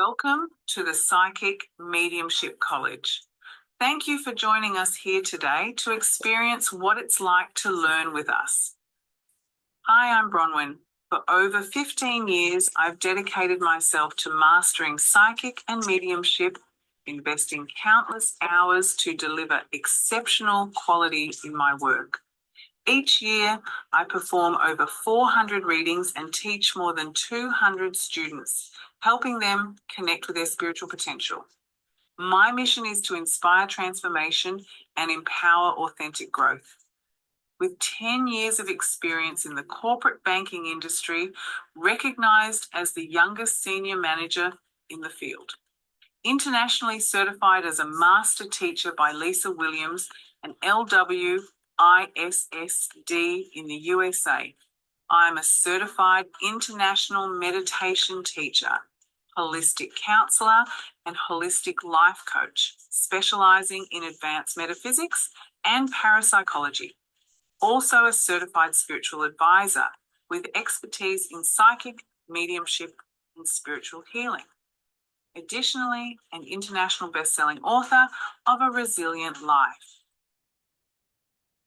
Welcome to the Psychic Mediumship College. Thank you for joining us here today to experience what it's like to learn with us. Hi, I'm Bronwyn. For over 15 years, I've dedicated myself to mastering psychic and mediumship, investing countless hours to deliver exceptional quality in my work. Each year, I perform over 400 readings and teach more than 200 students, helping them connect with their spiritual potential. My mission is to inspire transformation and empower authentic growth. With 10 years of experience in the corporate banking industry, recognized as the youngest senior manager in the field. Internationally certified as a master teacher by Lisa Williams, an LW ISSD in the USA. I am a certified international meditation teacher, holistic counselor, and holistic life coach, specializing in advanced metaphysics and parapsychology. Also a certified spiritual advisor with expertise in psychic, mediumship, and spiritual healing. Additionally, an international best-selling author of A Resilient Life.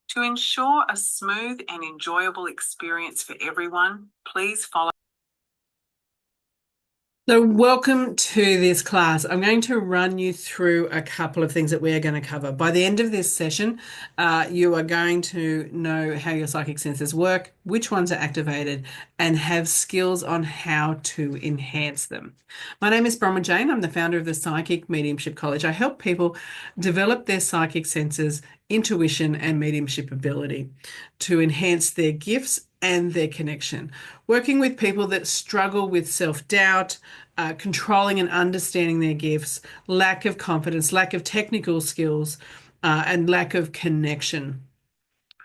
To ensure a smooth and enjoyable experience for everyone, please follow. So welcome to this class. I'm going to run you through a couple of things that we are going to cover. By the end of this session, you are going to know how your psychic senses work, which ones are activated, and have skills on how to enhance them. My name is Bronwyn Jane. I'm the founder of the Psychic Mediumship College. I help people develop their psychic senses, intuition, and mediumship ability to enhance their gifts and their connection. Working with people that struggle with self-doubt, controlling and understanding their gifts, lack of confidence, lack of technical skills, and lack of connection.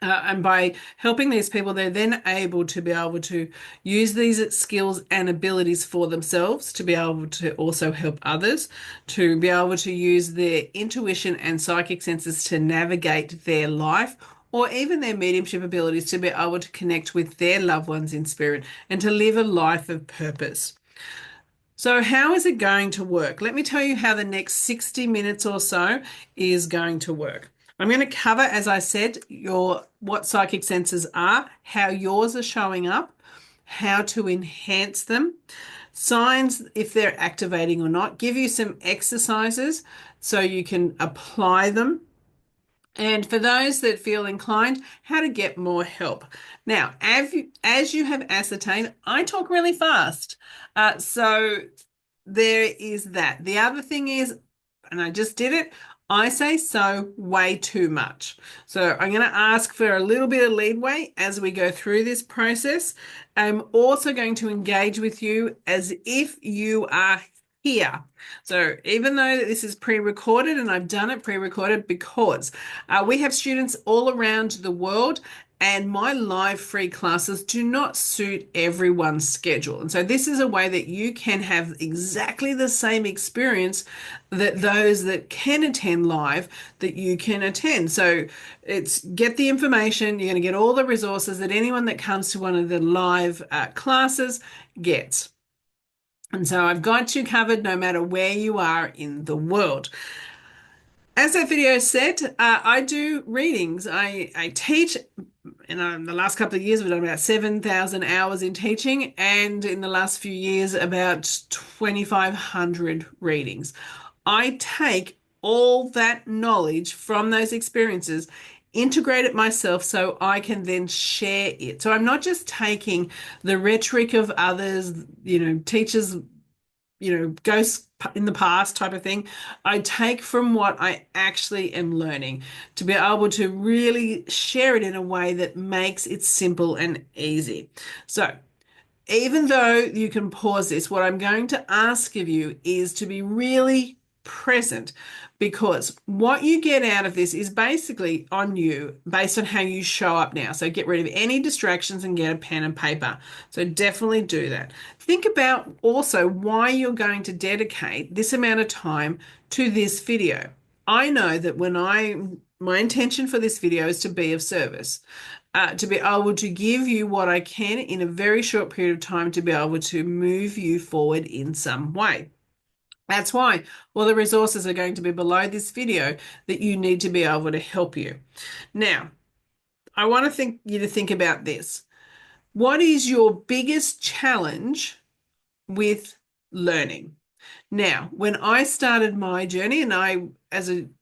And by helping these people, they're then able to use these skills and abilities for themselves, to be able to also help others, to be able to use their intuition and psychic senses to navigate their life, or even their mediumship abilities to be able to connect with their loved ones in spirit and to live a life of purpose. So how is it going to work? Let me tell you how the next 60 minutes or so is going to work. I'm going to cover, as I said, what psychic senses are, how yours are showing up, how to enhance them, signs if they're activating or not, give you some exercises so you can apply them. And for those that feel inclined, how to get more help. Now, as you have ascertained, I talk really fast. So there is that. The other thing is, and I just did it, I say so way too much. So I'm going to ask for a little bit of leeway as we go through this process. I'm also going to engage with you as if you are here. So even though this is pre-recorded, and I've done it pre-recorded because we have students all around the world, and my live free classes do not suit everyone's schedule. And so this is a way that you can have exactly the same experience that those that can attend live, that you can attend. So it's get the information, you're going to get all the resources that anyone that comes to one of the live classes gets. And so I've got you covered no matter where you are in the world. As that video said, I do readings. I teach, in the last couple of years, we've done about 7,000 hours in teaching, and in the last few years, about 2,500 readings. I take all that knowledge from those experiences, integrate it myself so I can then share it. So I'm not just taking the rhetoric of others, teachers, ghosts in the past type of thing. I take from what I actually am learning to be able to really share it in a way that makes it simple and easy. So even though you can pause this, what I'm going to ask of you is to be really present, because what you get out of this is basically on you based on how you show up now. So get rid of any distractions and get a pen and paper. So definitely do that. Think about also why you're going to dedicate this amount of time to this video. I know that my intention for this video is to be of service. To be able to give you what I can in a very short period of time to be able to move you forward in some way. That's why all the resources are going to be below this video that you need to be able to help you. Now, I want to think you to think about this. What is your biggest challenge with learning? Now, when I started my journey, and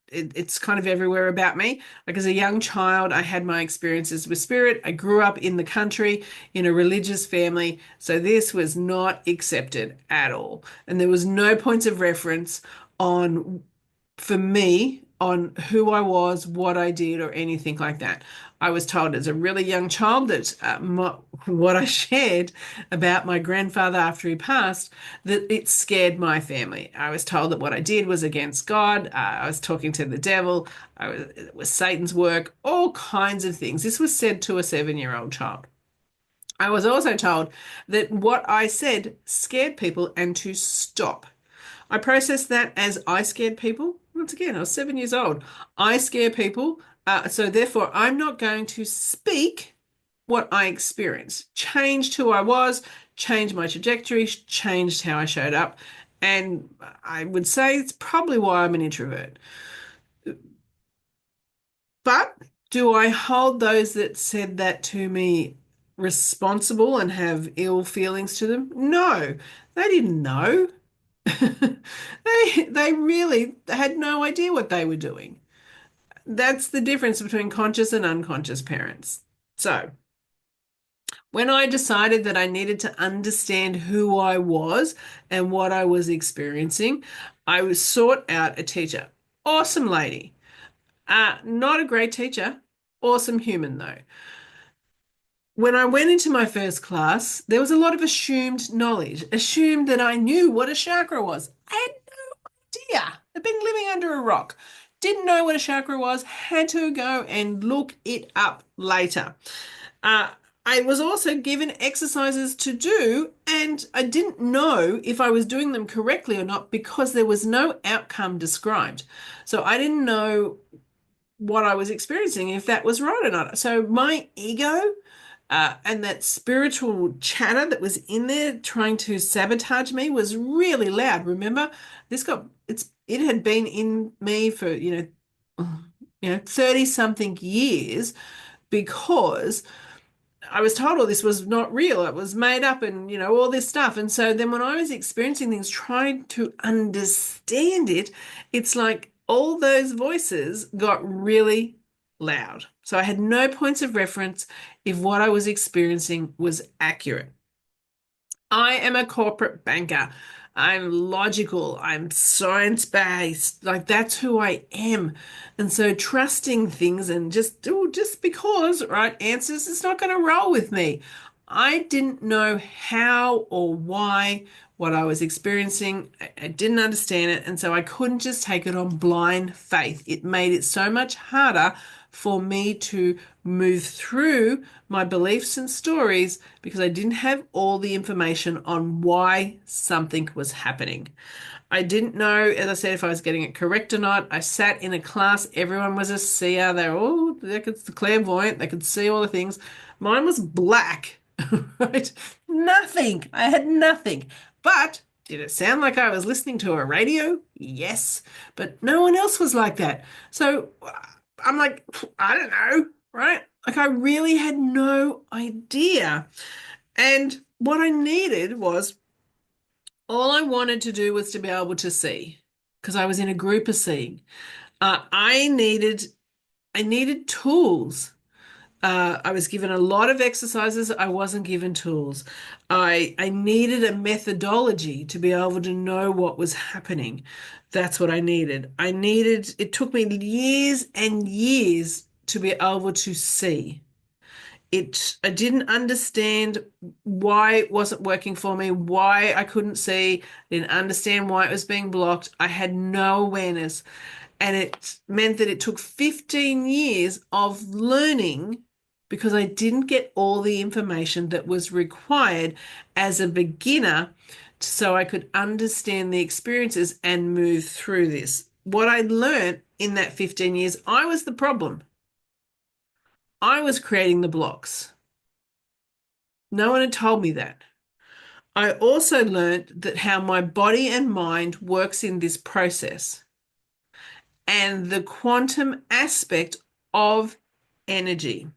it's kind of everywhere about me. Like as a young child, I had my experiences with spirit. I grew up in the country in a religious family, so this was not accepted at all. And there was no points of reference on for me on who I was, what I did, or anything like that. I was told as a really young child that what I shared about my grandfather after he passed, that it scared my family. I was told that what I did was against God. I was talking to the devil. It was Satan's work, all kinds of things. This was said to a 7-year-old child. I was also told that what I said scared people and to stop. I processed that as I scared people. Once again, I was 7 years old. I scare people. So therefore, I'm not going to speak what I experienced. Changed who I was, changed my trajectory, changed how I showed up. And I would say it's probably why I'm an introvert. But do I hold those that said that to me responsible and have ill feelings to them? No, they didn't know. They really had no idea what they were doing. That's the difference between conscious and unconscious parents. So, when I decided that I needed to understand who I was and what I was experiencing, I was sought out a teacher. Awesome lady. Not a great teacher. Awesome human though. When I went into my first class, there was a lot of assumed knowledge, assumed that I knew what a chakra was. I had no idea. I'd been living under a rock. Didn't know what a chakra was, had to go and look it up later. Uh, I was also given exercises to do, and I didn't know if I was doing them correctly or not because there was no outcome described. So I didn't know what I was experiencing, if that was right or not. So my ego and that spiritual chatter that was in there trying to sabotage me was really loud. Remember, it had been in me for, 30 something years because I was told all this was not real. It was made up and, all this stuff. And so then when I was experiencing things, trying to understand it, it's like all those voices got really loud. So I had no points of reference if what I was experiencing was accurate. I am a corporate banker. I'm logical. I'm science based. Like that's who I am. And so trusting things and just because, right, answers is not going to roll with me. I didn't know how or why what I was experiencing. I didn't understand it. And so I couldn't just take it on blind faith. It made it so much harder for me to move through my beliefs and stories because I didn't have all the information on why something was happening. I didn't know, as I said, if I was getting it correct or not. I sat in a class, everyone was a seer. They could clairvoyant, they could see all the things. Mine was black, right? Nothing. I had nothing. But did it sound like I was listening to a radio? Yes. But no one else was like that. So I'm like, I don't know, right? Like I really had no idea. And what I needed was all I wanted to do was to be able to see because I was in a group of seeing. I needed tools. I was given a lot of exercises. I wasn't given tools. I needed a methodology to be able to know what was happening. That's what I needed. It took me years and years to be able to see. I didn't understand why it wasn't working for me, why I couldn't see, didn't understand why it was being blocked. I had no awareness. And it meant that it took 15 years of learning because I didn't get all the information that was required as a beginner so I could understand the experiences and move through this. What I learned in that 15 years, I was the problem. I was creating the blocks. No one had told me that. I also learned that how my body and mind works in this process and the quantum aspect of energy,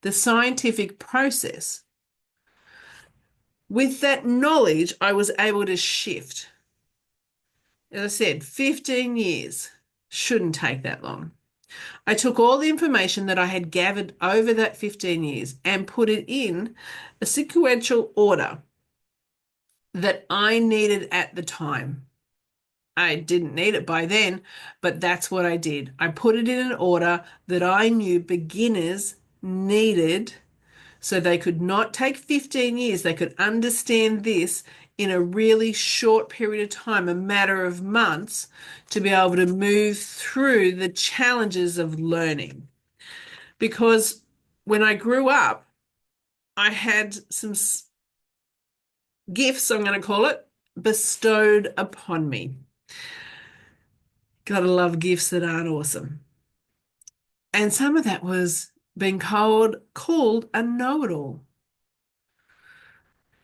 the scientific process. With that knowledge, I was able to shift. As I said, 15 years shouldn't take that long. I took all the information that I had gathered over that 15 years and put it in a sequential order that I needed at the time. I didn't need it by then, but that's what I did. I put it in an order that I knew beginners needed so they could not take 15 years. They could understand this in a really short period of time, a matter of months, to be able to move through the challenges of learning. Because when I grew up, I had some gifts, I'm going to call it, bestowed upon me. Gotta love gifts that aren't awesome. And some of that was being called a know-it-all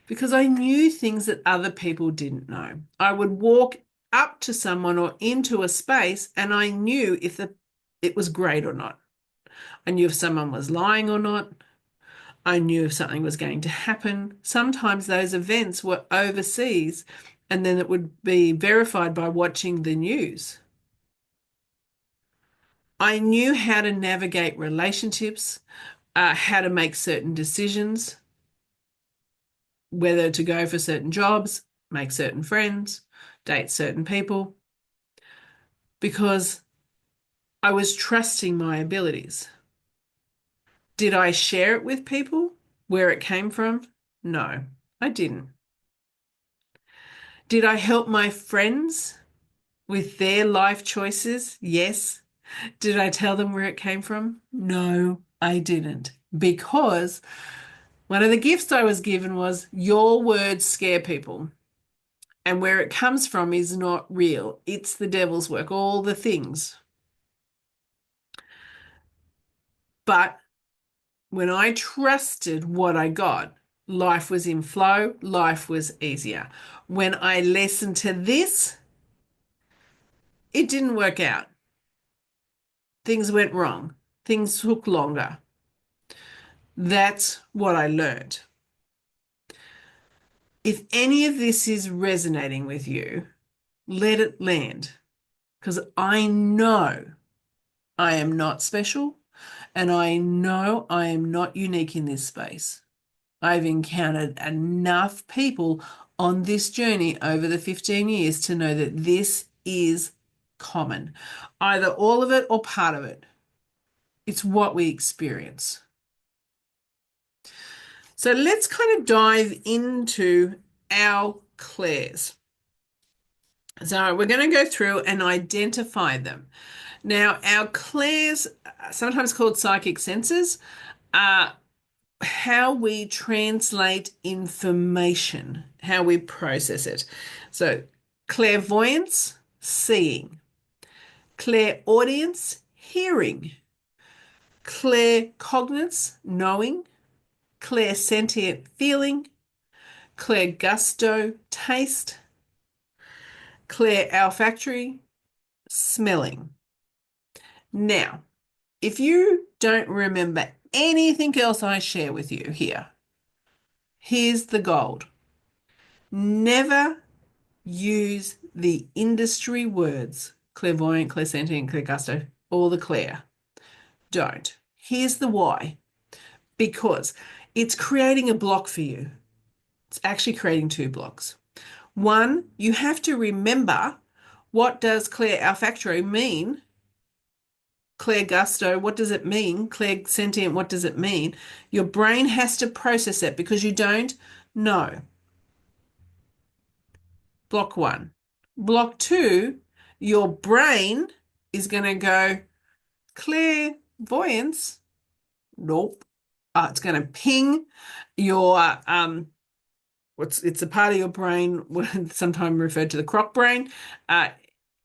because I knew things that other people didn't know. I would walk up to someone or into a space and I knew if it was great or not. I knew if someone was lying or not. I knew if something was going to happen. Sometimes those events were overseas and then it would be verified by watching the news. I knew how to navigate relationships, how to make certain decisions, whether to go for certain jobs, make certain friends, date certain people, because I was trusting my abilities. Did I share it with people where it came from? No, I didn't. Did I help my friends with their life choices? Yes. Did I tell them where it came from? No, I didn't. Because one of the gifts I was given was your words scare people. And where it comes from is not real. It's the devil's work, all the things. But when I trusted what I got, life was in flow, life was easier. When I listened to this, it didn't work out. Things went wrong. Things took longer. That's what I learned. If any of this is resonating with you, let it land because I know I am not special and I know I am not unique in this space. I've encountered enough people on this journey over the 15 years to know that this is common, either all of it or part of it. It's what we experience. So let's kind of dive into our clairs. So we're going to go through and identify them. Now, our clairs, sometimes called psychic senses, are how we translate information, how we process it. So, clairvoyance, seeing, clairaudience, hearing, claircognizance, knowing, clairsentient, feeling, clairgusto, taste, clairolfactory, smelling. Now, if you don't remember anything else I share with you here, here's the gold. Never use the industry words clairvoyant, clairsentient, clairgusto, all the clair. Don't. Here's the why. Because it's creating a block for you. It's actually creating two blocks. One, you have to remember what does clairolfactory mean? Clairgusto, what does it mean? Clairsentient, what does it mean? Your brain has to process it because you don't know. Block one. Block two, your brain is going to go clairvoyance. Nope. It's going to ping your it's a part of your brain, sometimes referred to the croc brain.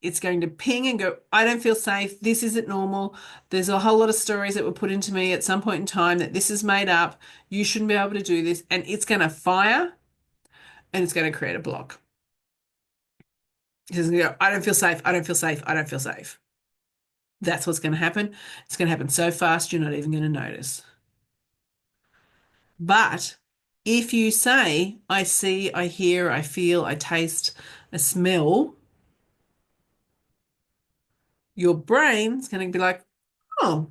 It's going to ping and go, I don't feel safe. This isn't normal. There's a whole lot of stories that were put into me at some point in time that this is made up. You shouldn't be able to do this. And it's going to fire and it's going to create a block. It's going to go, I don't feel safe. I don't feel safe. I don't feel safe. That's what's going to happen. It's going to happen so fast, you're not even going to notice. But if you say, I see, I hear, I feel, I taste, I smell, your brain's going to be like, oh,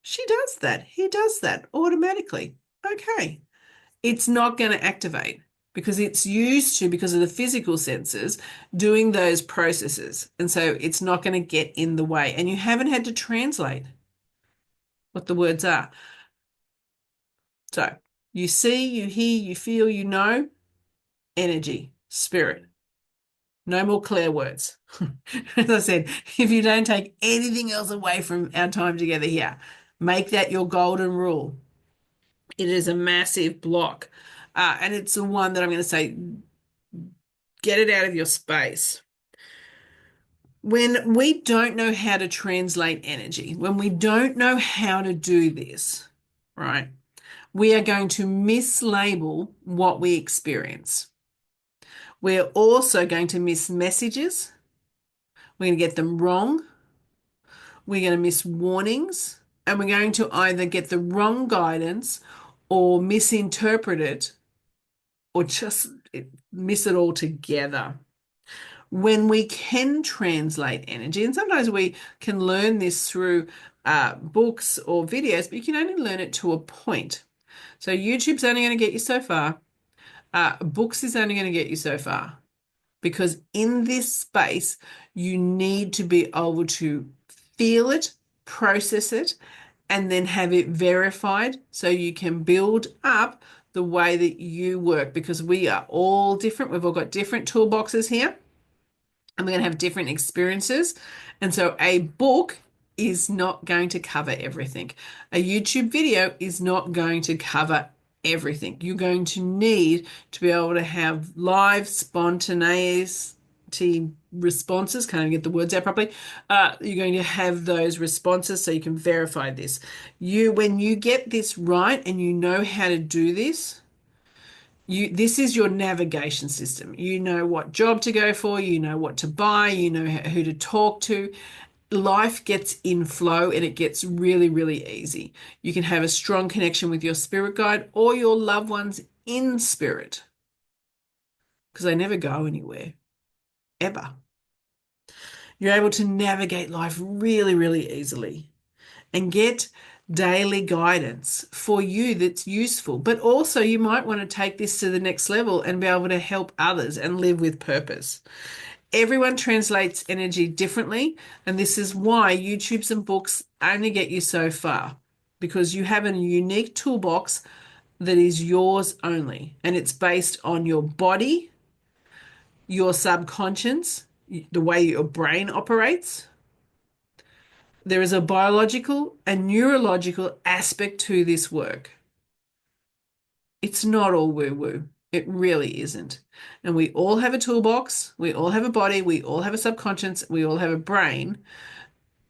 she does that. He does that automatically. Okay. It's not going to activate because it's used to, because of the physical senses, doing those processes. And so it's not going to get in the way. And you haven't had to translate what the words are. So you see, you hear, you feel, you know, energy, spirit. No more clear words. As I said, if you don't take anything else away from our time together here, make that your golden rule. It is a massive block. And it's the one that I'm going to say, get it out of your space. When we don't know how to translate energy, when we don't know how to do this, right, we are going to mislabel what we experience. We're also going to miss messages. We're going to get them wrong. We're going to miss warnings. And we're going to either get the wrong guidance or misinterpret it or just miss it altogether. When we can translate energy, and sometimes we can learn this through books or videos, but you can only learn it to a point. So YouTube's only going to get you so far. Books is only going to get you so far. Because in this space, you need to be able to feel it, process it, and then have it verified so you can build up the way that you work because we are all different. We've all got different toolboxes here and we're going to have different experiences. And so a book is not going to cover everything. A YouTube video is not going to cover everything. You're going to need to be able to have live spontaneity responses. Can't even get the words out properly. You're going to have those responses so you can verify this. When you get this right and you know how to do this, this is your navigation system. You know what job to go for, you know what to buy, you know who to talk to. Life gets in flow and it gets really, really easy. You can have a strong connection with your spirit guide or your loved ones in spirit because they never go anywhere, ever. You're able to navigate life really, really easily and get daily guidance for you that's useful. But also, you might want to take this to the next level and be able to help others and live with purpose. Everyone translates energy differently, and this is why YouTubes and books only get you so far because you have a unique toolbox that is yours only, and it's based on your body, your subconscious, the way your brain operates. There is a biological and neurological aspect to this work. It's not all woo-woo. It really isn't. And we all have a toolbox, we all have a body, we all have a subconscious, we all have a brain,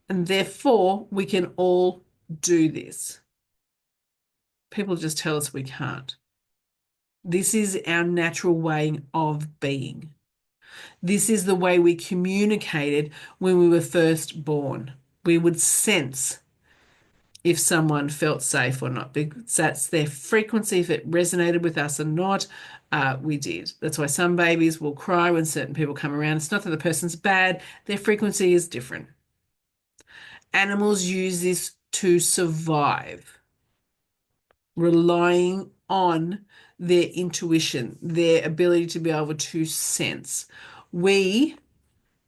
and therefore we can all do this. People just tell us we can't. This is our natural way of being. This is the way we communicated when we were first born. We would sense if someone felt safe or not, because that's their frequency. If it resonated with us or not, we did. That's why some babies will cry when certain people come around. It's not that the person's bad, their frequency is different. Animals use this to survive, relying on their intuition, their ability to be able to sense. We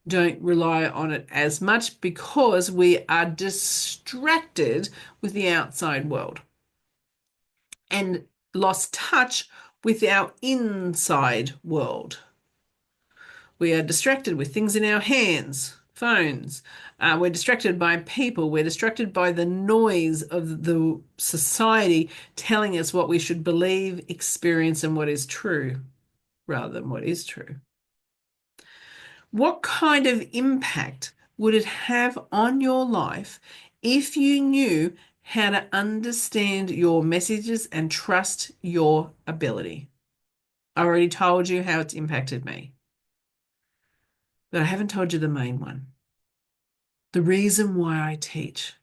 don't rely on it as much because we are distracted with the outside world and lost touch with our inside world. We are distracted with things in our hands, phones. We're distracted by people. We're distracted by the noise of the society telling us what we should believe, experience, and what is true rather than what is true. What kind of impact would it have on your life if you knew how to understand your messages and trust your ability? I already told you how it's impacted me, but I haven't told you the main one. The reason why I teach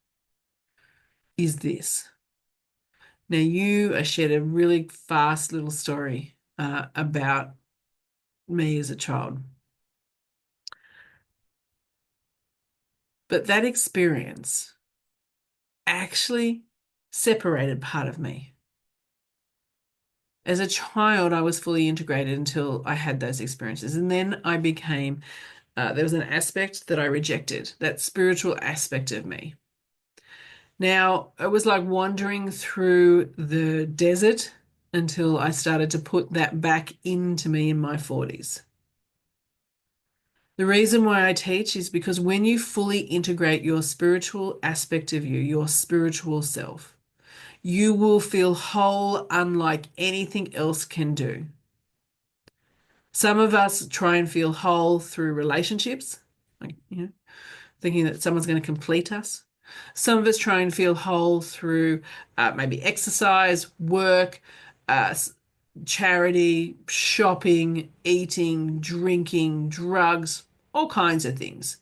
is this. Now, you shared a really fast little story about me as a child, but that experience actually separated part of me. As a child, I was fully integrated until I had those experiences. And then I became, there was an aspect that I rejected, that spiritual aspect of me. Now, it was like wandering through the desert until I started to put that back into me in my 40s. The reason why I teach is because when you fully integrate your spiritual aspect of you, your spiritual self, you will feel whole unlike anything else can do. Some of us try and feel whole through relationships, like, thinking that someone's going to complete us. Some of us try and feel whole through maybe exercise, work, uh, charity, shopping, eating, drinking, drugs, all kinds of things.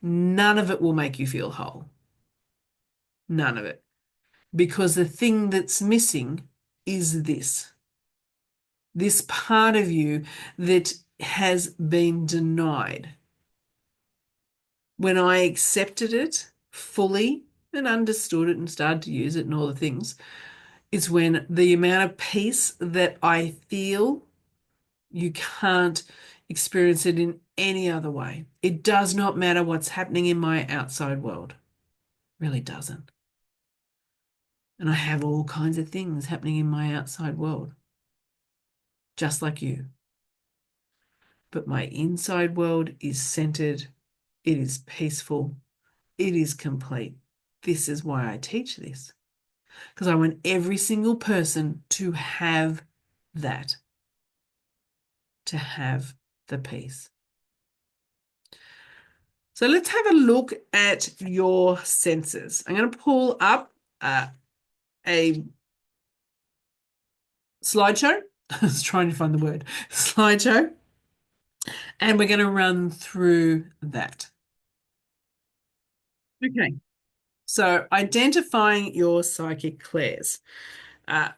None of it will make you feel whole. None of it. Because the thing that's missing is this part of you that has been denied. When I accepted it fully and understood it and started to use it and all the things, is when the amount of peace that I feel, you can't experience it in any other way. It does not matter what's happening in my outside world. It really doesn't. And I have all kinds of things happening in my outside world, just like you. But my inside world is centered, it is peaceful, it is complete. This is why I teach this, because I want every single person to have that, to have the peace. So let's have a look at your senses. I'm going to pull up a slideshow. I was trying to find the word slideshow, and we're going to run through that. Okay. So identifying your psychic clairs. Uh,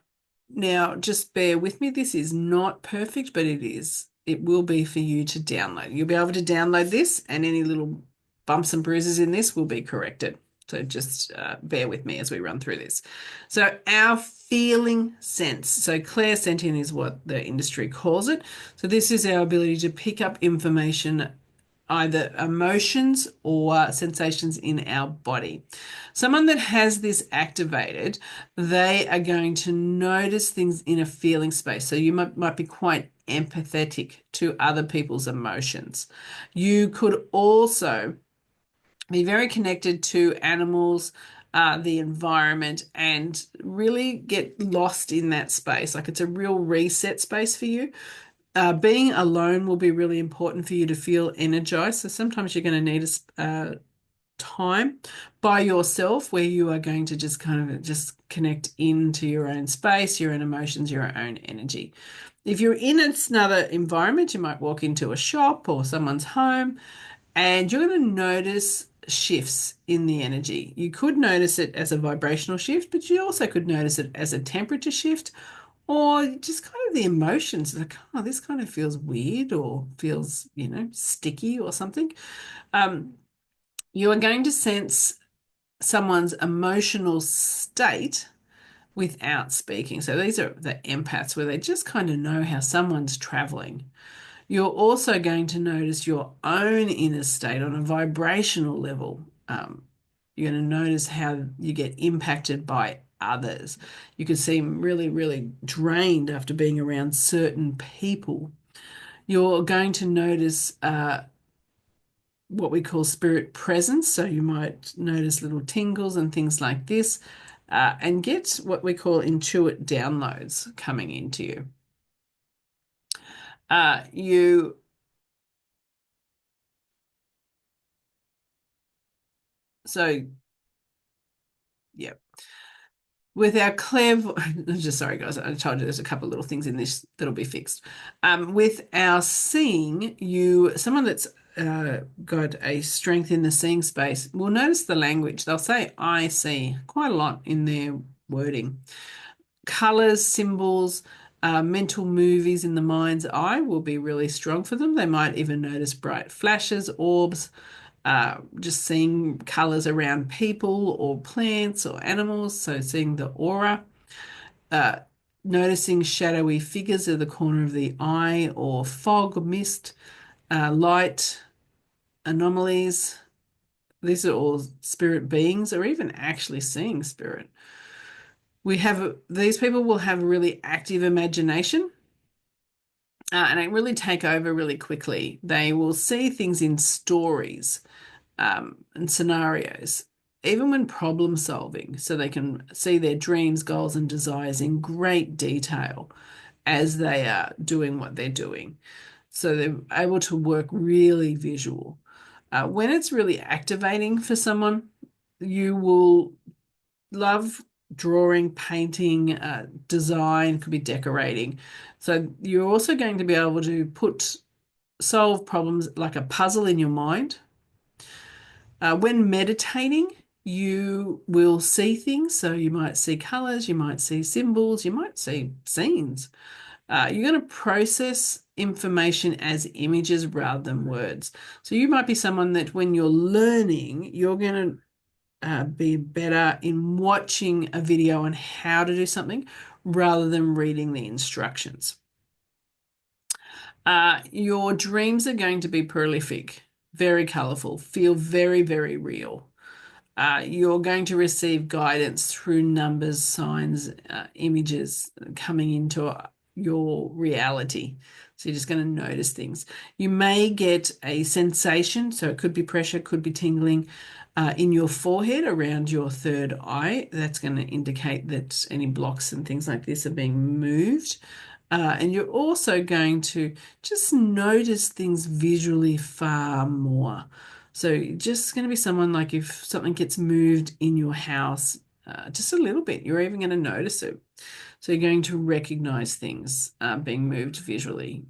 Now, just bear with me. This is not perfect, but it is. It will be for you to download. You'll be able to download this, and any little bumps and bruises in this will be corrected. So just bear with me as we run through this. So our feeling sense. So clairsentient is what the industry calls it. So this is our ability to pick up information, either emotions or sensations in our body. Someone that has this activated, they are going to notice things in a feeling space. So you might be quite empathetic to other people's emotions. You could also be very connected to animals, the environment, and really get lost in that space. Like it's a real reset space for you. Being alone will be really important for you to feel energized. So sometimes you're going to need a time by yourself where you are going to just kind of just connect into your own space, your own emotions, your own energy. If you're in another environment, you might walk into a shop or someone's home and you're going to notice shifts in the energy. You could notice it as a vibrational shift, but you also could notice it as a temperature shift or just kind of the emotions like, oh, this kind of feels weird or feels, sticky or something. Um, you are going to sense someone's emotional state without speaking. So these are the empaths where they just kind of know how someone's traveling. You're also going to notice your own inner state on a vibrational level. You're going to notice how you get impacted by others. You can seem really, really drained after being around certain people. You're going to notice what we call spirit presence. So you might notice little tingles and things like this, and get what we call intuit downloads coming into you. You so yeah. With our just sorry guys, I told you there's a couple of little things in this that'll be fixed. With our seeing, someone that's got a strength in the seeing space will notice the language. They'll say I see quite a lot in their wording. Colors, symbols, mental movies in the mind's eye will be really strong for them. They might even notice bright flashes, orbs, just seeing colors around people or plants or animals. So seeing the aura, uh, noticing shadowy figures at the corner of the eye or fog, mist, light, anomalies. These are all spirit beings or even actually seeing spirit. These people will have a really active imagination, and they really take over really quickly. They will see things in stories, and scenarios, even when problem solving, so they can see their dreams, goals, and desires in great detail as they are doing what they're doing. So they're able to work really visual. When it's really activating for someone, you will love drawing, painting, design, could be decorating. So you're also going to be able to solve problems like a puzzle in your mind. When meditating, you will see things. So you might see colors, you might see symbols, you might see scenes. You're going to process information as images rather than words. So you might be someone that when you're learning, you're going to be better in watching a video on how to do something rather than reading the instructions. Your dreams are going to be prolific, very colorful, feel very, very real. You're going to receive guidance through numbers, signs, images coming into your reality. So you're just going to notice things. You may get a sensation, so it could be pressure, could be tingling in your forehead around your third eye. That's going to indicate that any blocks and things like this are being moved. And you're also going to just notice things visually far more. So you're just going to be someone like if something gets moved in your house, just a little bit, you're even going to notice it. So you're going to recognize things being moved visually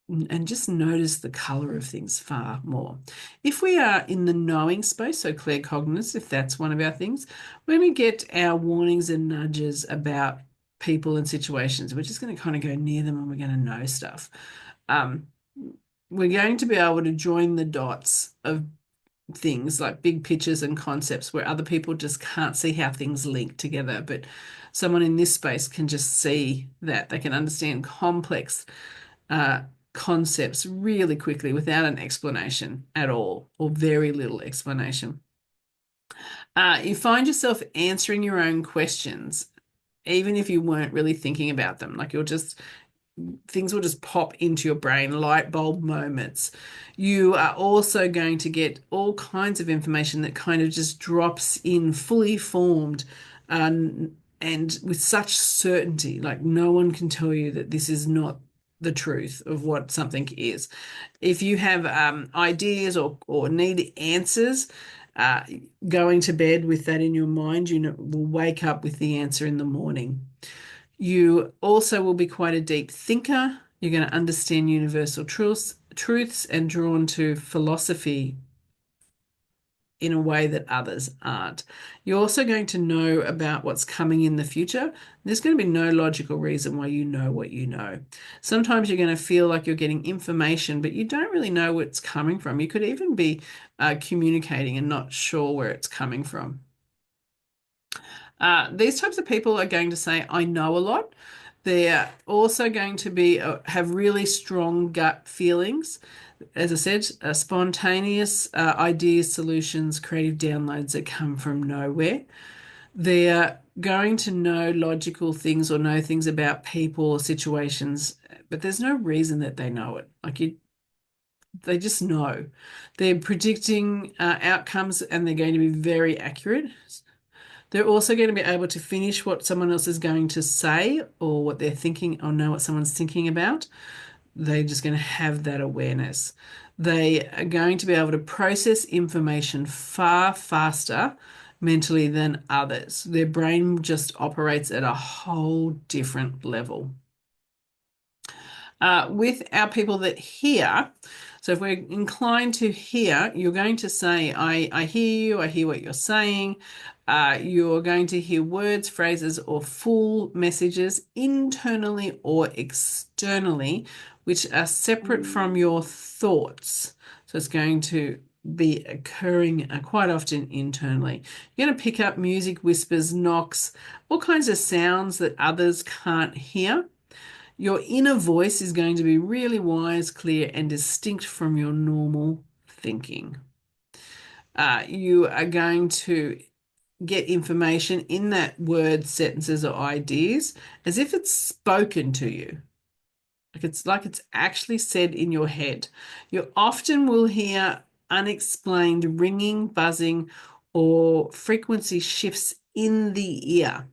and just notice the color of things far more. If we are in the knowing space, so claircognizance, if that's one of our things, when we get our warnings and nudges about people and situations, we're just going to kind of go near them and we're going to know stuff. Um, we're going to be able to join the dots of things like big pictures and concepts where other people just can't see how things link together. But someone in this space can just see that they can understand complex uh, concepts really quickly without an explanation at all or very little explanation. You find yourself answering your own questions, even if you weren't really thinking about them. Like things will just pop into your brain, light bulb moments. You are also going to get all kinds of information that kind of just drops in fully formed and with such certainty. Like no one can tell you that this is not the truth of what something is. If you have ideas or need answers, uh, going to bed with that in your mind, will wake up with the answer in the morning. You also will be quite a deep thinker. You're going to understand universal truths and drawn to philosophy in a way that others aren't. You're also going to know about what's coming in the future. There's going to be no logical reason why you know what you know. Sometimes you're going to feel like you're getting information, but you don't really know where it's coming from. You could even be communicating and not sure where it's coming from. These types of people are going to say, I know a lot. They're also going to have really strong gut feelings. As I said, spontaneous ideas, solutions, creative downloads that come from nowhere. They're going to know logical things or know things about people or situations, but there's no reason that they know it. They just know. They're predicting outcomes and they're going to be very accurate. They're also going to be able to finish what someone else is going to say or what they're thinking or know what someone's thinking about. They're just going to have that awareness. They are going to be able to process information far faster mentally than others. Their brain just operates at a whole different level. With our people that hear, so if we're inclined to hear, you're going to say, I hear you, I hear what you're saying. You're going to hear words, phrases, or full messages internally or externally, which are separate from your thoughts. So it's going to be occurring quite often internally. You're going to pick up music, whispers, knocks, all kinds of sounds that others can't hear. Your inner voice is going to be really wise, clear, and distinct from your normal thinking. You are going to get information in that word, sentences, or ideas as if it's spoken to you. Like it's actually said in your head. You often will hear unexplained ringing, buzzing, or frequency shifts in the ear.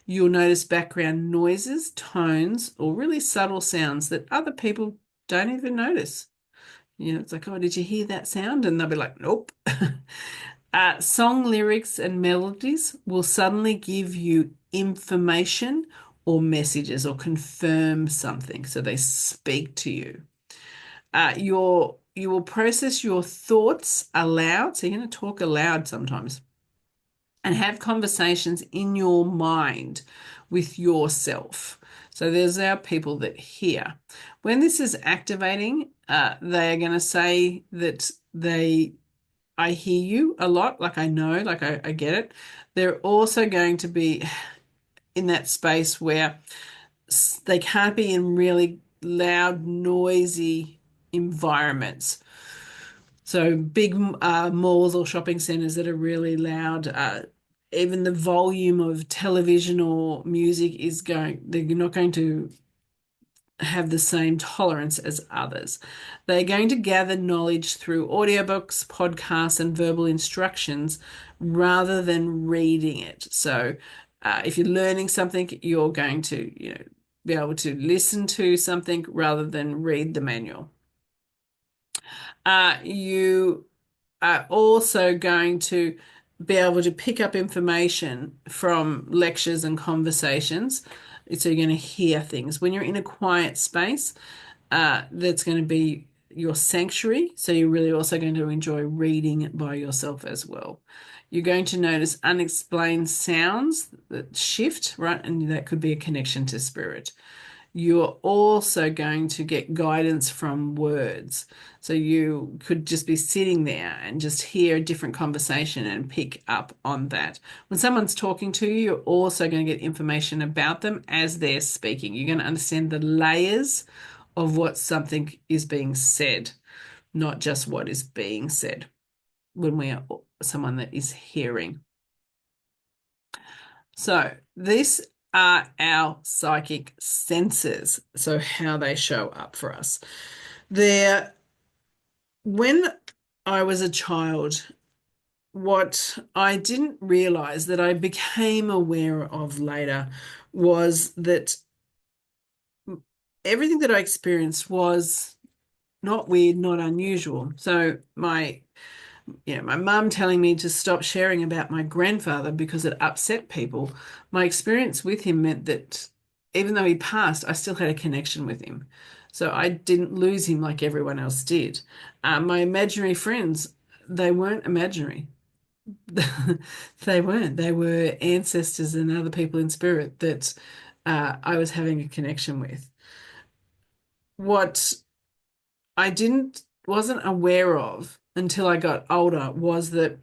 You'll notice background noises, tones, or really subtle sounds that other people don't even notice. It's like, oh, did you hear that sound? And they'll be like, nope. Song lyrics and melodies will suddenly give you information or messages or confirm something. So they speak to you. You will process your thoughts aloud. So you're going to talk aloud sometimes and have conversations in your mind with yourself. So there's our people that hear. When this is activating, they are going to say that I hear you a lot, like I know, like I get it. They're also going to be in that space where they can't be in really loud, noisy environments. So big malls or shopping centers that are really loud, even the volume of television or music they're not going to have the same tolerance as others. They're going to gather knowledge through audiobooks, podcasts, and verbal instructions rather than reading it. So if you're learning something, you're going to, be able to listen to something rather than read the manual. You are also going to be able to pick up information from lectures and conversations. So you're going to hear things. When you're in a quiet space, that's going to be your sanctuary. So you're really also going to enjoy reading by yourself as well. You're going to notice unexplained sounds that shift, right? And that could be a connection to spirit. You're also going to get guidance from words. So you could just be sitting there and just hear a different conversation and pick up on that. When someone's talking to you, you're also going to get information about them as they're speaking. You're going to understand the layers of what something is being said, not just what is being said when we are someone that is hearing. So these are our psychic senses. So how they show up for us. When I was a child, what I didn't realize that I became aware of later was that everything that I experienced was not weird, not unusual. So my mum telling me to stop sharing about my grandfather because it upset people. My experience with him meant that even though he passed, I still had a connection with him. So I didn't lose him like everyone else did. My imaginary friends, they weren't imaginary. They weren't. They were ancestors and other people in spirit that I was having a connection with. What I didn't wasn't aware of until I got older was that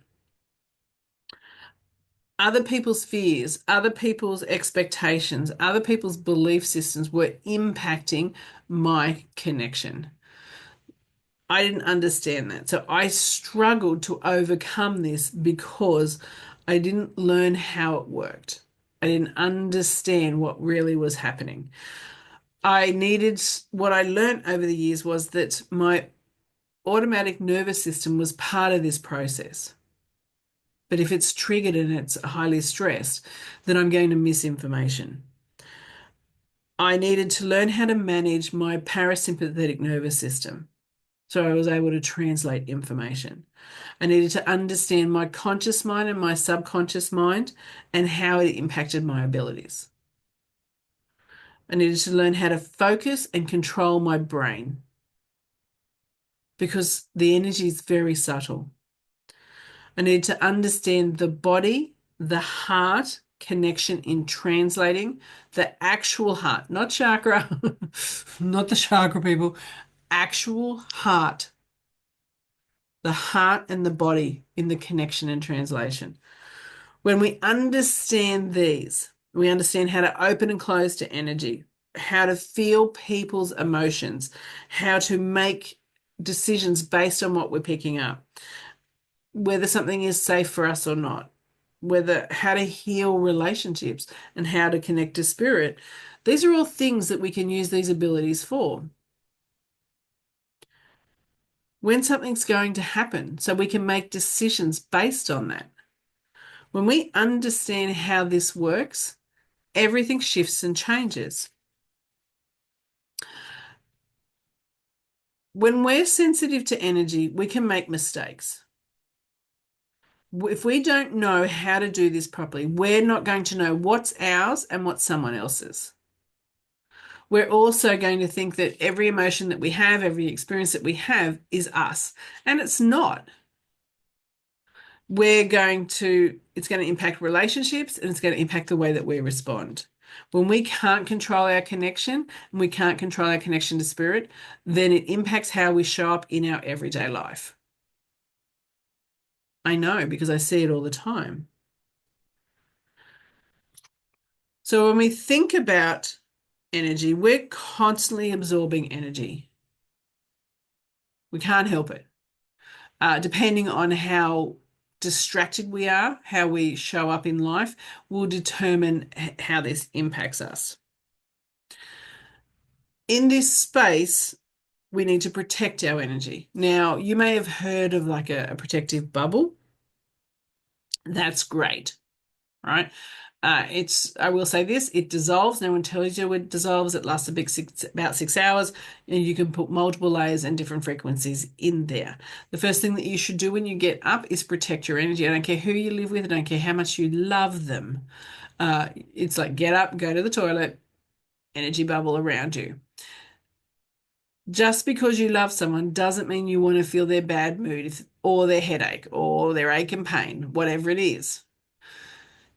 other people's fears, other people's expectations, other people's belief systems were impacting my connection. I didn't understand that. So I struggled to overcome this because I didn't learn how it worked. I didn't understand what really was happening. What I learned over the years was that my automatic nervous system was part of this process. But if it's triggered and it's highly stressed, then I'm going to miss information. I needed to learn how to manage my parasympathetic nervous system. So I was able to translate information. I needed to understand my conscious mind and my subconscious mind and how it impacted my abilities. I needed to learn how to focus and control my brain because the energy is very subtle. I needed to understand the body, the heart connection in translating the actual heart, not chakra, not the chakra people, actual heart, the heart and the body in the connection and translation. When we understand these, we understand how to open and close to energy, how to feel people's emotions, how to make decisions based on what we're picking up, whether something is safe for us or not, whether how to heal relationships and how to connect to spirit. These are all things that we can use these abilities for. When something's going to happen, so we can make decisions based on that. When we understand how this works, everything shifts and changes. When we're sensitive to energy, we can make mistakes. If we don't know how to do this properly, we're not going to know what's ours and what's someone else's. We're also going to think that every emotion that we have, every experience that we have is us. And it's not. It's going to impact relationships and it's going to impact the way that we respond. When we can't control our connection and we can't control our connection to spirit, then it impacts how we show up in our everyday life. I know because I see it all the time. So when we think about energy, we're constantly absorbing energy. We can't help it. Depending on how distracted we are, how we show up in life, will determine how this impacts us. In this space, we need to protect our energy. Now, you may have heard of like a protective bubble. That's great, right? I will say this, it dissolves. No one tells you it dissolves. It lasts about 6 hours, and you can put multiple layers and different frequencies in there. The first thing that you should do when you get up is protect your energy. I don't care who you live with. I don't care how much you love them. It's like get up, go to the toilet, energy bubble around you. Just because you love someone doesn't mean you want to feel their bad mood or their headache or their ache and pain, whatever it is.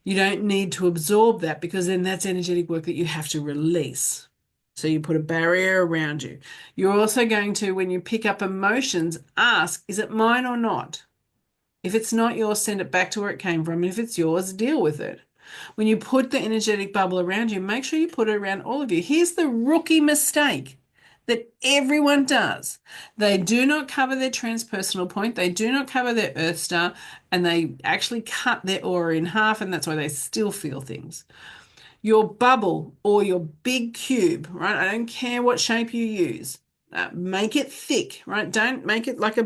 You don't need to absorb that because then that's energetic work that you have to release. So you put a barrier around you. You're also going to, when you pick up emotions, ask, is it mine or not? If it's not yours, send it back to where it came from. If it's yours, deal with it. When you put the energetic bubble around you, make sure you put it around all of you. Here's the rookie mistake that everyone does. They do not cover their transpersonal point, they do not cover their earth star, and they actually cut their aura in half, and that's why they still feel things. Your bubble or your big cube, right? I don't care what shape you use. Make it thick, right? Don't make it like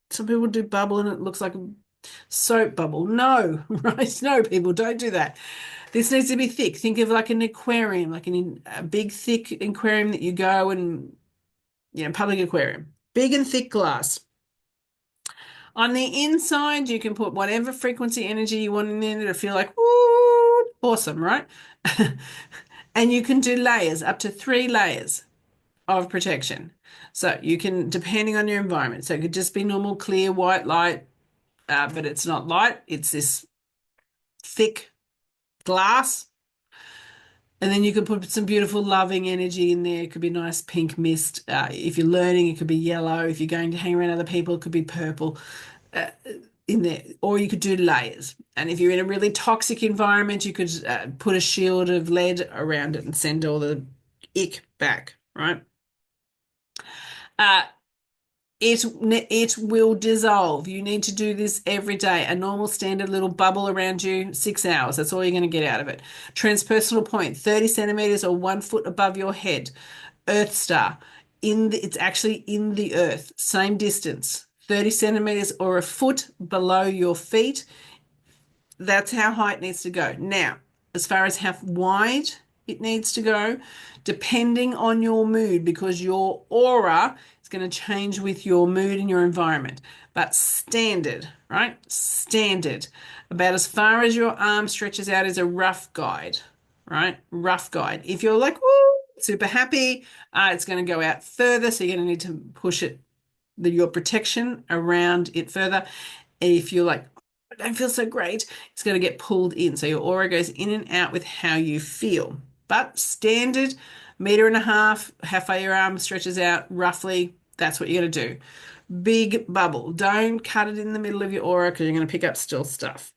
some people do bubble and it looks like a soap bubble. No, right? No, people don't do that. This needs to be thick. Think of like an aquarium, like a big, thick aquarium that you go and, public aquarium. Big and thick glass. On the inside, you can put whatever frequency energy you want in there to feel like, woo, awesome, right? And you can do layers, up to 3 layers of protection. So you can, depending on your environment, so it could just be normal, clear, white light, but it's not light, it's this thick glass. And then you could put some beautiful loving energy in there. It could be nice pink mist. If you're learning, it could be yellow. If you're going to hang around other people, it could be purple uh, in there. Or you could do layers. And if you're in a really toxic environment, you could put a shield of lead around it and send all the ick back, right? Uh, it will dissolve. You need to do this every day. A normal standard little bubble around you, 6 hours. That's all you're going to get out of it. Transpersonal point, 30 centimeters or 1 foot above your head. Earth star, it's actually in the earth, same distance, 30 centimeters or a foot below your feet. That's how high it needs to go. Now, as far as how wide it needs to go, depending on your mood, because your aura is going to change with your mood and your environment. But standard, right? Standard. About as far as your arm stretches out is a rough guide, right? Rough guide. If you're like, woo, super happy, it's going to go out further. So you're going to need to push it, your protection around it further. If you're like, I don't feel so great, it's going to get pulled in. So your aura goes in and out with how you feel. But standard, meter and a half, how far your arm stretches out, roughly, that's what you're going to do. Big bubble. Don't cut it in the middle of your aura because you're going to pick up still stuff.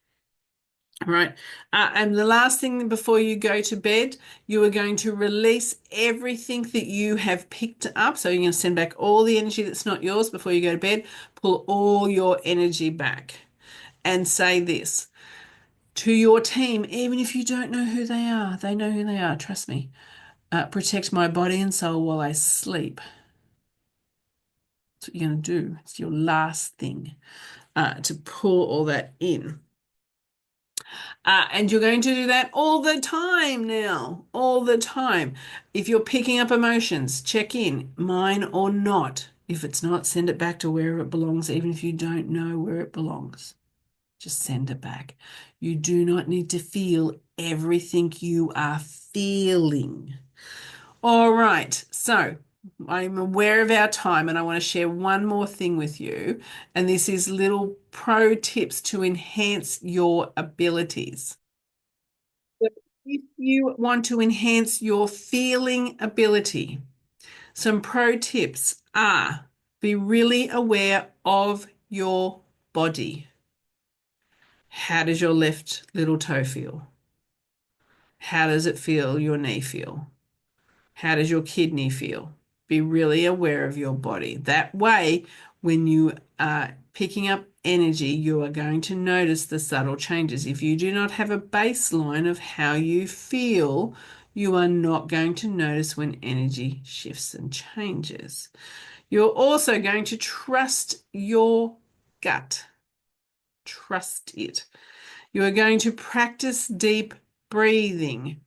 All right. And the last thing before you go to bed, you are going to release everything that you have picked up. So you're going to send back all the energy that's not yours before you go to bed. Pull all your energy back and say this to your team, even if you don't know who they are. They know who they are. Trust me. Protect my body and soul while I sleep. That's what you're going to do. It's your last thing to pull all that in. And you're going to do that all the time now, all the time. If you're picking up emotions, check in, mine or not. If it's not, send it back to where it belongs, even if you don't know where it belongs. Just send it back. You do not need to feel everything you are feeling. All right, so I'm aware of our time and I want to share one more thing with you. And this is little pro tips to enhance your abilities. If you want to enhance your feeling ability, some pro tips are be really aware of your body. How does your left little toe feel? How does it feel your knee feel? How does your kidney feel? Be really aware of your body. That way, when you are picking up energy, you are going to notice the subtle changes. If you do not have a baseline of how you feel, you are not going to notice when energy shifts and changes. You're also going to trust your gut. Trust it. You are going to practice deep breathing.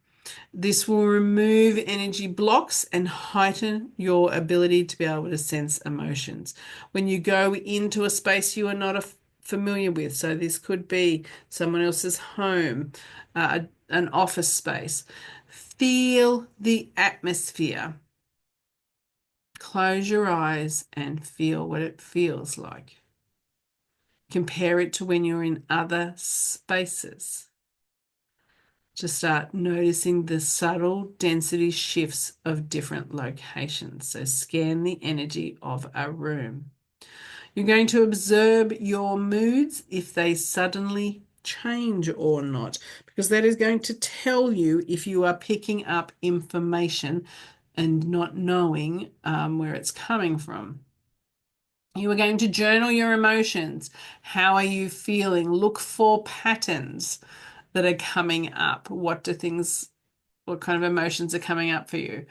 This will remove energy blocks and heighten your ability to be able to sense emotions. When you go into a space you are not familiar with, so this could be someone else's home, an office space, feel the atmosphere. Close your eyes and feel what it feels like. Compare it to when you're in other spaces. Just start noticing the subtle density shifts of different locations. So scan the energy of a room. You're going to observe your moods if they suddenly change or not, because that is going to tell you if you are picking up information and not knowing where it's coming from. You are going to journal your emotions. How are you feeling? Look for patterns that are coming up. What kind of emotions are coming up for you?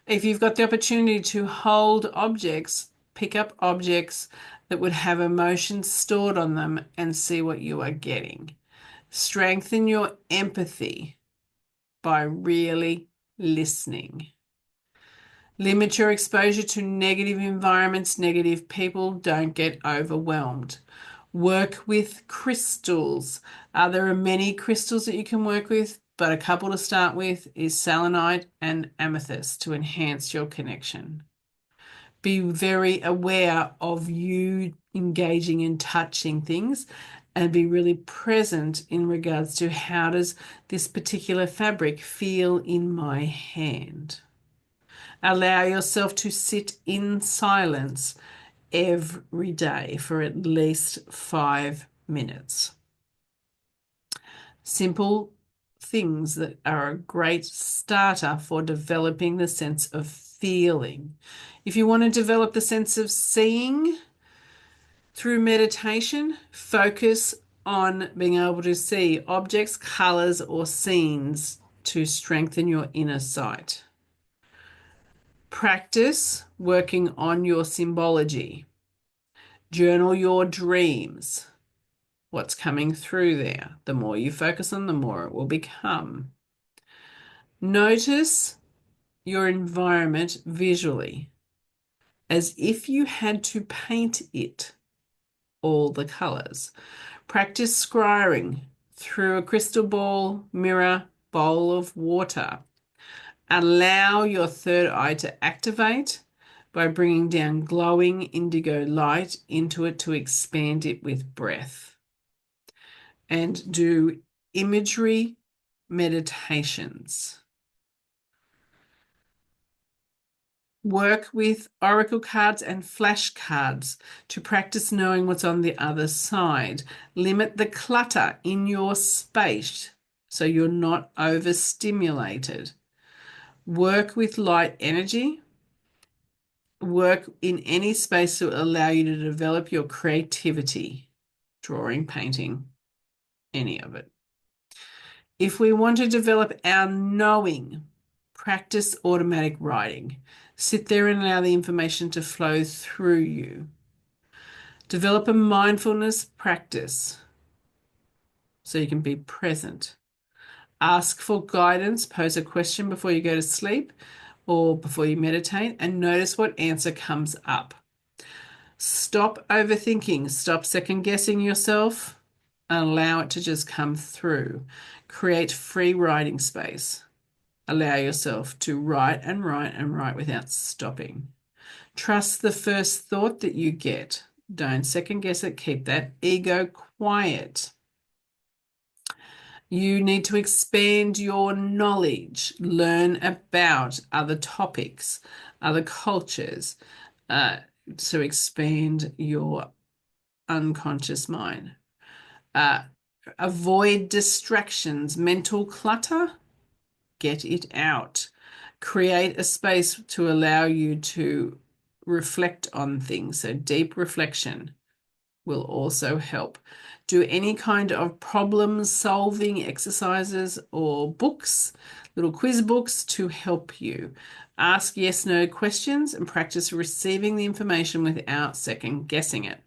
If you've got the opportunity to hold objects, pick up objects that would have emotions stored on them and see what you are getting. Strengthen your empathy by really listening. Limit your exposure to negative environments, negative people. Don't get overwhelmed. Work with crystals. There are many crystals that you can work with, but a couple to start with is selenite and amethyst to enhance your connection. Be very aware of you engaging and touching things and be really present in regards to how does this particular fabric feel in my hand. Allow yourself to sit in silence every day for at least 5 minutes. Simple things that are a great starter for developing the sense of feeling. If you want to develop the sense of seeing through meditation, focus on being able to see objects, colors, or scenes to strengthen your inner sight. Practice working on your symbology. Journal your dreams. What's coming through there? The more you focus on, the more it will become. Notice your environment visually. as if you had to paint it all the colors. Practice scrying through a crystal ball, mirror, bowl of water. Allow your third eye to activate by bringing down glowing indigo light into it to expand it with breath. And do imagery meditations. Work with oracle cards and flashcards to practice knowing what's on the other side. Limit the clutter in your space so you're not overstimulated. Work with light energy. Work in any space to allow you to develop your creativity, drawing, painting, any of it. If we want to develop our knowing, practice automatic writing. Sit there and allow the information to flow through you. Develop a mindfulness practice so you can be present. Ask for guidance, pose a question before you go to sleep or before you meditate, and notice what answer comes up. Stop overthinking, stop second guessing yourself, and allow it to just come through. Create free writing space. Allow yourself to write and write and write without stopping. Trust the first thought that you get. Don't second guess it. Keep that ego quiet. You need to expand your knowledge, learn about other topics, other cultures, to expand your unconscious mind. Avoid distractions, mental clutter, get it out. Create a space to allow you to reflect on things. So deep reflection will also help. Do any kind of problem solving exercises or books, little quiz books to help you. Ask yes, no questions and practice receiving the information without second guessing it.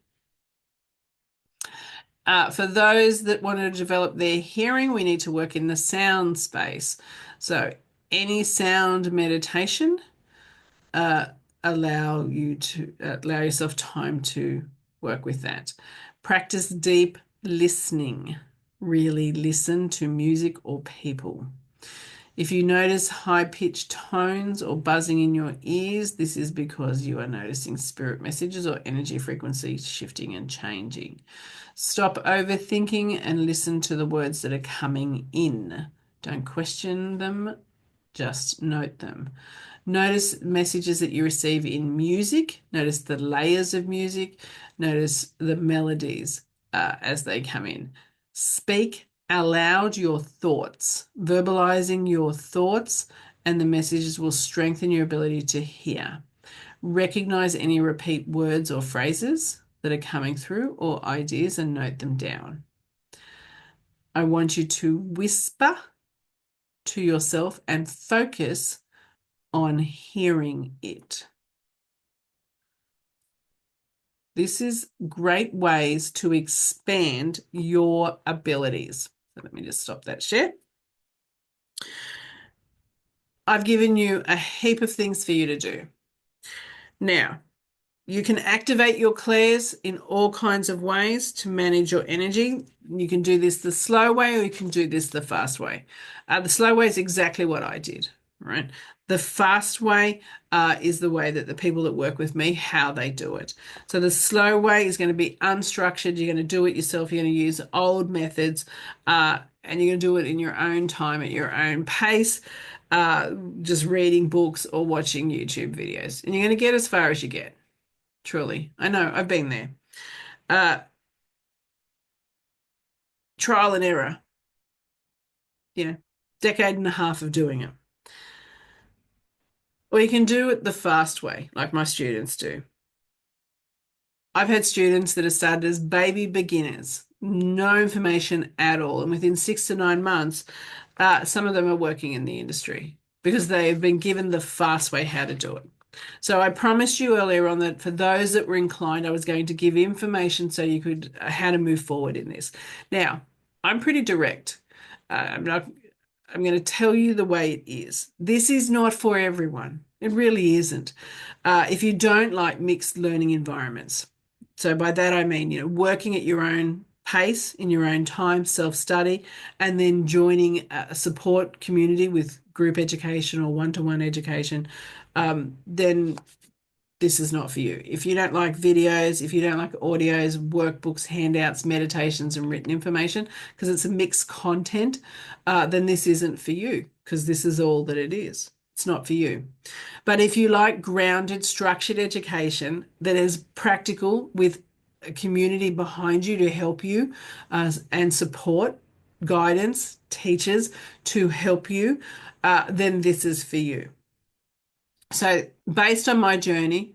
For those that want to develop their hearing, we need to work in the sound space. So any sound meditation, allow yourself time to work with that. Practice deep listening. Really listen to music or people. If you notice high-pitched tones or buzzing in your ears, this is because you are noticing spirit messages or energy frequency shifting and changing. Stop overthinking and listen to the words that are coming in. Don't question them, just note them. Notice messages that you receive in music. Notice the layers of music. Notice the melodies as they come in. Speak aloud your thoughts. Verbalizing your thoughts and the messages will strengthen your ability to hear. Recognize any repeat words or phrases that are coming through or ideas and note them down. I want you to whisper to yourself and focus on hearing it. This is great ways to expand your abilities. So let me just stop that share. I've given you a heap of things for you to do. Now, you can activate your clairs in all kinds of ways to manage your energy. You can do this the slow way or you can do this the fast way. The slow way is exactly what I did, right? The fast way is the way that the people that work with me, how they do it. So the slow way is going to be unstructured. You're going to do it yourself. You're going to use old methods and you're going to do it in your own time at your own pace, just reading books or watching YouTube videos. And you're going to get as far as you get. Truly. I know, I've been there. Trial and error. Decade and a half of doing it. Or you can do it the fast way, like my students do. I've had students that have started as baby beginners, no information at all. And within 6 to 9 months, some of them are working in the industry because they've been given the fast way how to do it. So I promised you earlier on that for those that were inclined, I was going to give information so you could how to move forward in this. Now, I'm pretty direct. I'm going to tell you the way it is. This is not for everyone. It really isn't. If you don't like mixed learning environments, so by that I mean, working at your own pace, in your own time, self-study, and then joining a support community with group education or one-to-one education, then this is not for you. If you don't like videos, if you don't like audios, workbooks, handouts, meditations, and written information, because it's a mixed content, then this isn't for you, because this is all that it is. It's not for you. But if you like grounded, structured education that is practical with a community behind you to help you and support, guidance, teachers to help you, then this is for you. So, based on my journey,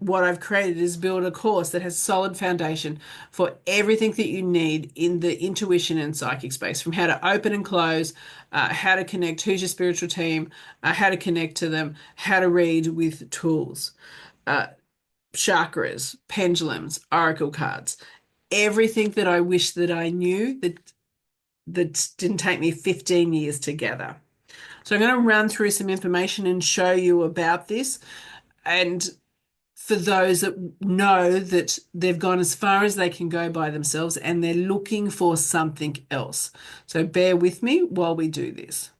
what I've created is build a course that has solid foundation for everything that you need in the intuition and psychic space, from how to open and close, how to connect, who's your spiritual team, how to connect to them, how to read with tools, uh, chakras, pendulums, oracle cards, everything that I wish that I knew that didn't take me 15 years to gather. So I'm going to run through some information and show you about this. And for those that know that they've gone as far as they can go by themselves and they're looking for something else. So bear with me while we do this.